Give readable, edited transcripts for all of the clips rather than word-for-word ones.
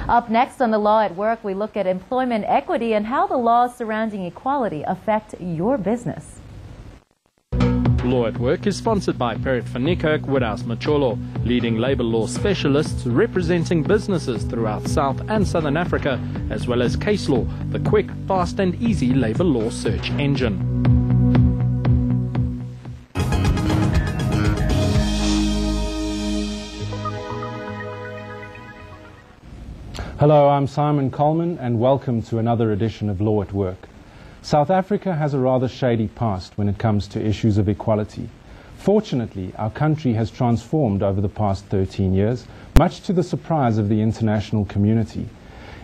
Up next on The Law at Work, we look at employment equity and how the laws surrounding equality affect your business. Law at Work is sponsored by Perit van Niekerk Woodhouse Macholo, leading labour law specialists representing businesses throughout South and Southern Africa, as well as Case Law, the quick, fast and easy labour law search engine. Hello, I'm Simon Coleman and welcome to another edition of Law at Work. South Africa has a rather shady past when it comes to issues of equality. Fortunately, our country has transformed over the past 13 years, much to the surprise of the international community.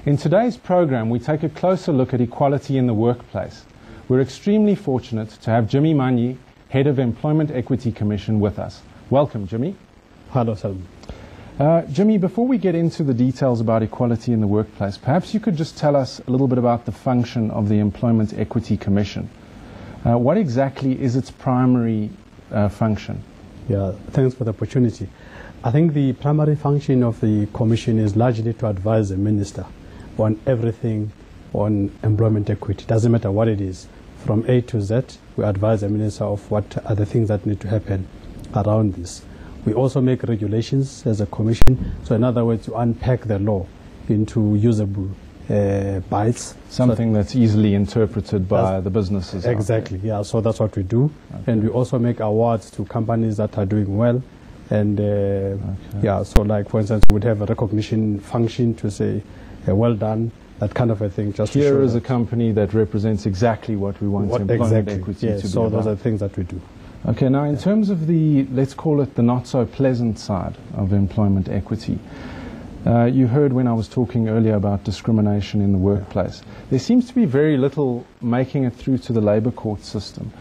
In today's program, we take a closer look at equality in the workplace. We're extremely fortunate to have Jimmy Manyi, Head of Employment Equity Commission, with us. Welcome, Jimmy. Hello, Simon. Jimmy, before we get into the details about equality in the workplace, perhaps you could just tell us a little bit about the function of the Employment Equity Commission. What exactly is its primary function? Yeah, thanks for the opportunity. I think the primary function of the Commission is largely to advise the Minister on everything on employment equity. Doesn't matter what it is. From A to Z, we advise the Minister of what are the things that need to happen around this. We also make regulations as a commission, so in other words, to unpack the law into usable bites. Something that's easily interpreted by the businesses. Exactly, yeah, so that's what we do. Okay. And we also make awards to companies that are doing well. And yeah, so like for instance, we would have a recognition function to say, well done, that kind of a thing. Just here is a company that represents exactly what we want employment equity to be so about. Those are things that we do. Okay, now in terms of the, let's call it the not so pleasant side of employment equity, you heard when I was talking earlier about discrimination in the workplace. There seems to be very little making it through to the labour court system.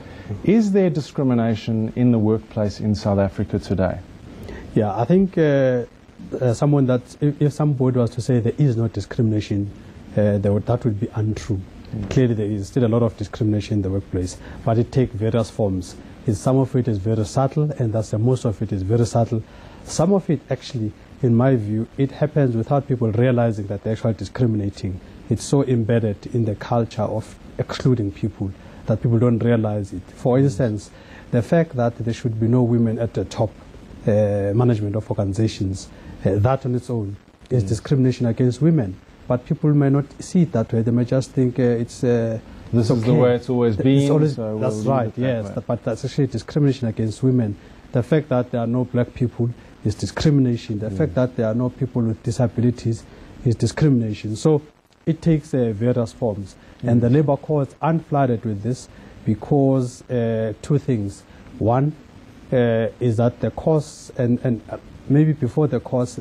Is there discrimination in the workplace in South Africa today? Yeah, I think someone that, if somebody was to say there is no discrimination, that would be untrue. Clearly there is still a lot of discrimination in the workplace, but it takes various forms. Some of it is very subtle, and that's most of it is very subtle. Some of it actually, in my view, it happens without people realizing that they're actually discriminating. It's so embedded in the culture of excluding people that people don't realize it. For instance, the fact that there should be no women at the top management of organizations, that on its own is discrimination against women. But people may not see it that way. They may just think it's this is the way it's always been. So that's right, yes. But that's actually discrimination against women. The fact that there are no black people is discrimination. The fact that there are no people with disabilities is discrimination. So it takes various forms. And the labor courts aren't flooded with this because two things. One is that the costs, and maybe before the costs,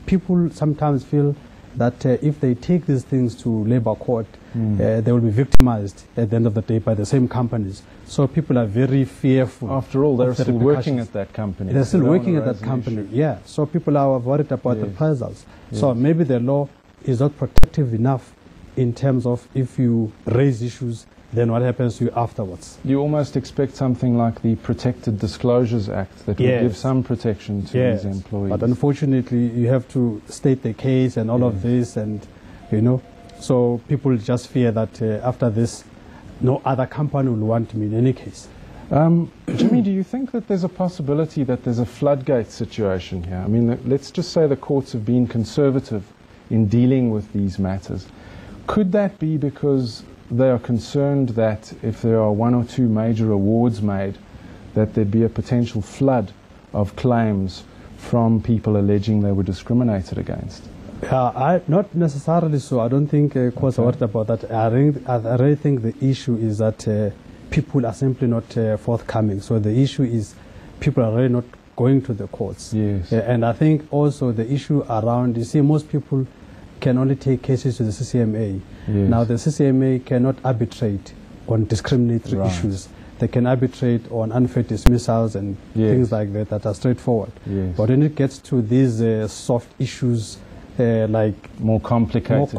people sometimes feel that if they take these things to labor court, they will be victimized at the end of the day by the same companies. So people are very fearful. After all, they're still working at that company. They're still working at that company, yeah. So people are worried about the reprisals. So maybe the law is not protective enough in terms of if you raise issues, then what happens to you afterwards. You almost expect something like the Protected Disclosures Act that would give some protection to these employees. But unfortunately, you have to state the case and all of this, and you know, so people just fear that after this, no other company will want me in any case. Jimmy, do you think that there's a possibility that there's a floodgate situation here? I mean, let's just say the courts have been conservative in dealing with these matters. Could that be because they are concerned that if there are one or two major awards made, that there'd be a potential flood of claims from people alleging they were discriminated against? Not necessarily so. I don't think courts are worried about that. I really think the issue is that people are simply not forthcoming. So the issue is people are really not going to the courts. Yes. And I think also the issue around, you see, most people can only take cases to the CCMA. Yes. Now the CCMA cannot arbitrate on discriminatory issues. They can arbitrate on unfair dismissals and things like that are straightforward. Yes. But when it gets to these soft issues, like more complicated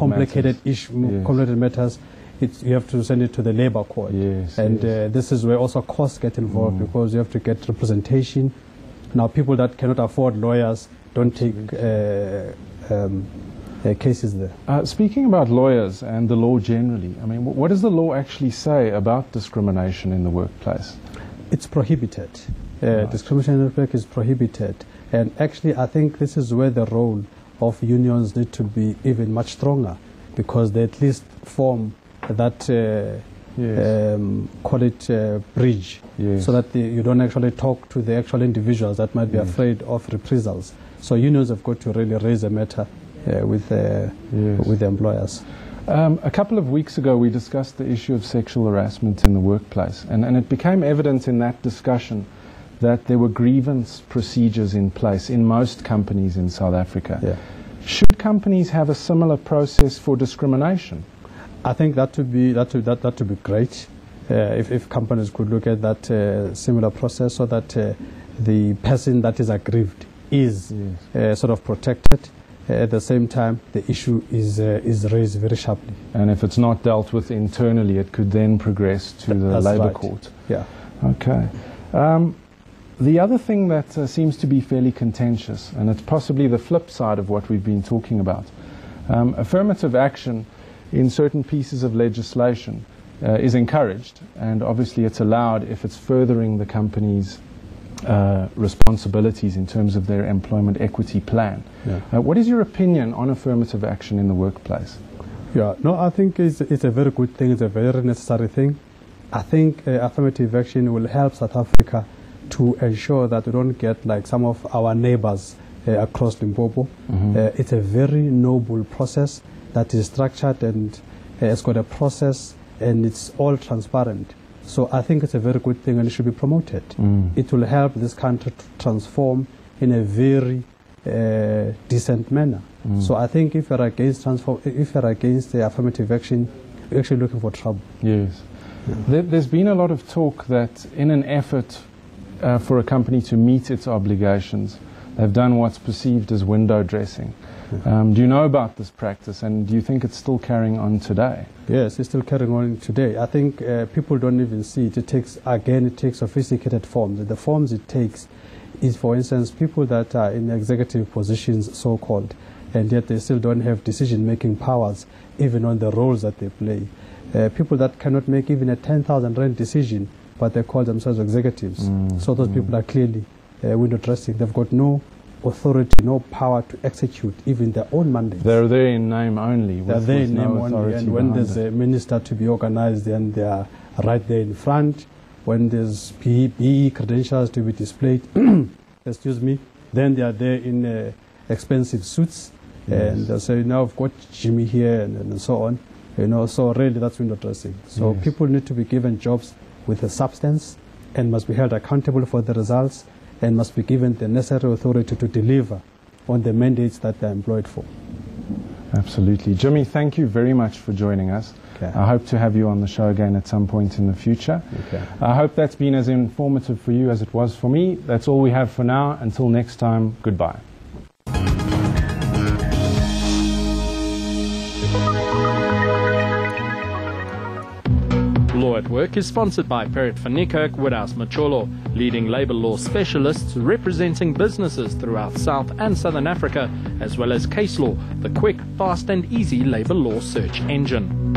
matters, you have to send it to the labor court. Yes, and this is where also costs get involved because you have to get representation. Now people that cannot afford lawyers don't take cases there. Speaking about lawyers and the law generally, I mean, what does the law actually say about discrimination in the workplace? It's prohibited. Discrimination in the workplace is prohibited. And actually, I think this is where the role of unions need to be even much stronger, because they at least form that, call it bridge, so that you don't actually talk to the actual individuals that might be afraid of reprisals. So unions have got to really raise the matter with the employers. A couple of weeks ago we discussed the issue of sexual harassment in the workplace, and it became evident in that discussion that there were grievance procedures in place in most companies in South Africa. Should companies have a similar process for discrimination? I think that would be great if companies could look at that similar process, so that the person that is aggrieved is sort of protected. At the same time, the issue is raised very sharply. And if it's not dealt with internally, it could then progress to the Labour Court. Yeah. Okay. The other thing that seems to be fairly contentious, and it's possibly the flip side of what we've been talking about, affirmative action in certain pieces of legislation is encouraged, and obviously it's allowed if it's furthering the company's responsibilities in terms of their employment equity plan. What is your opinion on affirmative action in the workplace? No, I think it's a very good thing. It's a very necessary thing. I think affirmative action will help South Africa to ensure that we don't get like some of our neighbors across Limpopo. It's a very noble process that is structured, and it's got a process, and it's all transparent. So I think it's a very good thing, and it should be promoted. It will help this country to transform in a very decent manner. So I think if you're against the affirmative action, you're actually looking for trouble. Yes. There's been a lot of talk that in an effort for a company to meet its obligations, they've done what's perceived as window dressing. Do you know about this practice, and do you think it's still carrying on today? Yes, it's still carrying on today. I think people don't even see it. It takes sophisticated forms. The forms it takes is, for instance, people that are in executive positions, so-called, and yet they still don't have decision-making powers, even on the roles that they play. People that cannot make even a 10,000 rand decision, but they call themselves executives. So those people are clearly window dressing. They've got no authority, no power to execute even their own mandates. They're there in name only. They're there in name only, and when there's a minister to be organized, then they are right there in front. When there's PE credentials to be displayed, excuse me, then they are there in expensive suits, and they say, now I've got Jimmy here, and so on. So really that's window dressing. So people need to be given jobs with a substance, and must be held accountable for the results, and must be given the necessary authority to deliver on the mandates that they're employed for. Absolutely. Jimmy, thank you very much for joining us. I hope to have you on the show again at some point in the future. I hope that's been as informative for you as it was for me. That's all we have for now. Until next time, goodbye. Law at Work is sponsored by Perrett van Niekerk Woodhouse Macholo, leading labour law specialists representing businesses throughout South and Southern Africa, as well as Case Law, the quick, fast and easy labour law search engine.